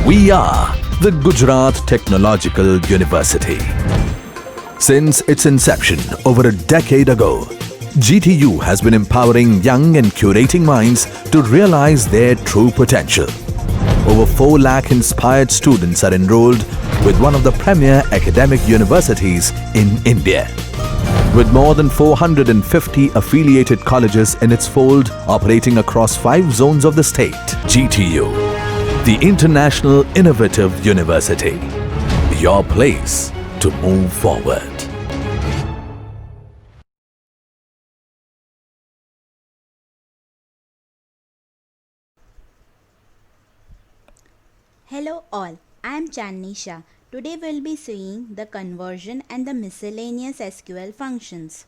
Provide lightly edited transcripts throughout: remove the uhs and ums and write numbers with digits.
We are the Gujarat Technological University. Since its inception over a decade ago, GTU has been empowering young and curating minds to realize their true potential. Over 4 lakh inspired students are enrolled with one of the premier academic universities in India. With more than 450 affiliated colleges in its fold operating across 5 zones of the state, GTU, the International Innovative University, your place to move forward. Hello all, I am Chandni Shah. Today we will be seeing the conversion and the miscellaneous SQL functions.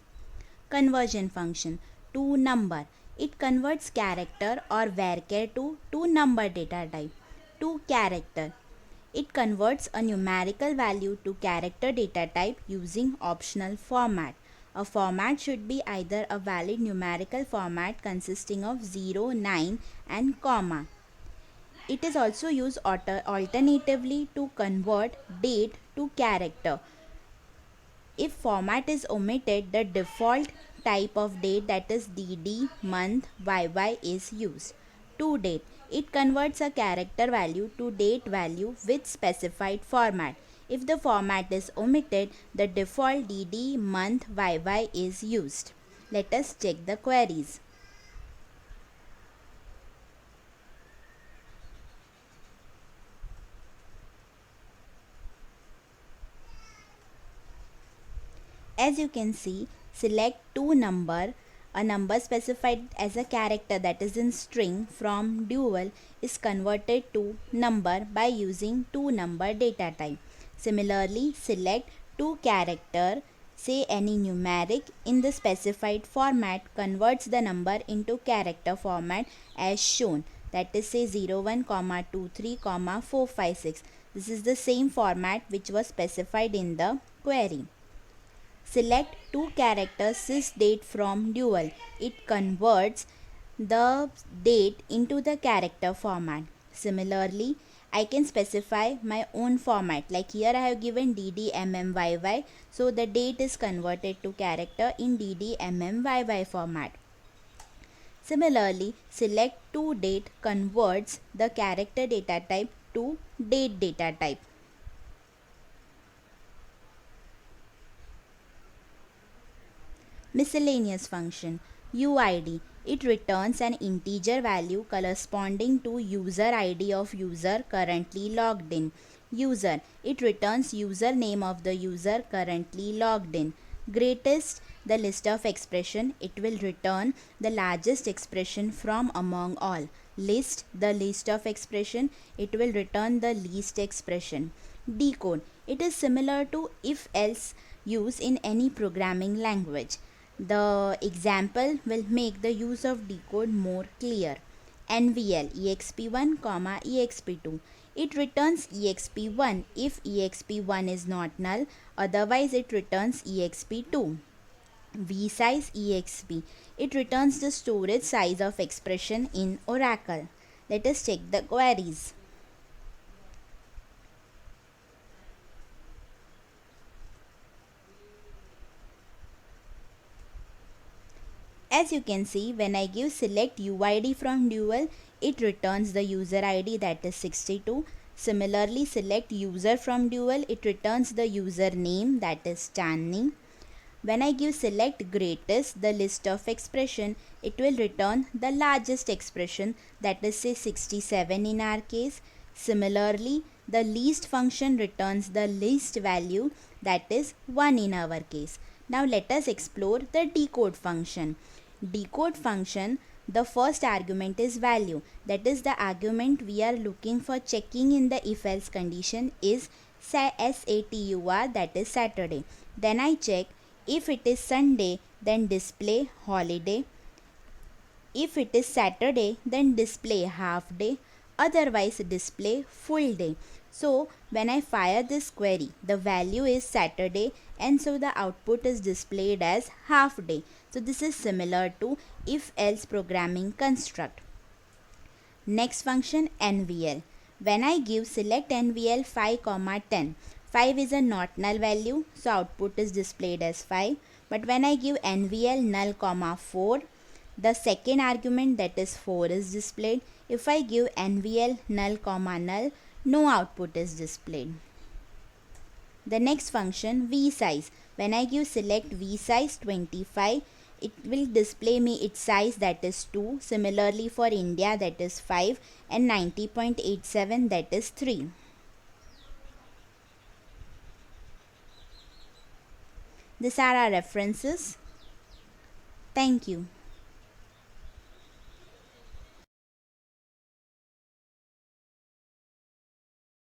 Conversion function to number. It converts character or varchar to number data type. To character. It converts a numerical value to character data type using optional format. A format should be either a valid numerical format consisting of 0, 9 and comma. It is also used alternatively to convert date to character. If format is omitted, the default type of date, that is DD, month, YY is used. To date. It converts a character value to date value with specified format. If the format is omitted, the default DD, month, YY is used. Let us check the queries. As you can see, select to number. A number specified as a character, that is in string, from dual is converted to number by using to number data type. Similarly, select to character, say any numeric in the specified format, converts the number into character format as shown, that is say 01, 23, 456. This is the same format which was specified in the query. Select to characters sysdate from dual. It converts the date into the character format. Similarly, I can specify my own format. Like here I have given DDMMYY. So the date is converted to character in DDMMYY format. Similarly, select to date converts the character data type to date data type. Miscellaneous function UID. It returns an integer value corresponding to user ID of user currently logged in. User. It returns username of the user currently logged in. Greatest. The list of expression. It will return the largest expression from among all. List. The list of expression. It will return the least expression. Decode. It is similar to if-else use in any programming language. The example will make the use of decode more clear. NVL exp1, exp2. It returns exp1 if exp1 is not null, otherwise it returns exp2. vsize exp. It returns the storage size of expression in Oracle. Let us check the queries. As you can see, when I give select UID from dual, it returns the user ID, that is 62. Similarly, select user from dual, it returns the user name, that is Chandni. When I give select greatest, the list of expression, it will return the largest expression, that is say 67 in our case. Similarly, the least function returns the least value, that is 1 in our case. Now let us explore the decode function. Decode function, the first argument is value, that is the argument we are looking for checking in the if-else condition is SATUR, that is Saturday. Then I check if it is Sunday, then display holiday. If it is Saturday, then display half day, otherwise display full day. So when I fire this query, the value is Saturday and so the output is displayed as half day. So this is similar to if else programming construct. Next function NVL. When I give select NVL 5, 10, 5 is a not null value, so output is displayed as 5. But when I give NVL null, 4, the second argument, that is 4, is displayed. If I give NVL null, null, no output is displayed. The next function, vsize. When I give select vsize 25, it will display me its size, that is 2. Similarly for India, that is 5, and 90.87, that is 3. These are our references. Thank you.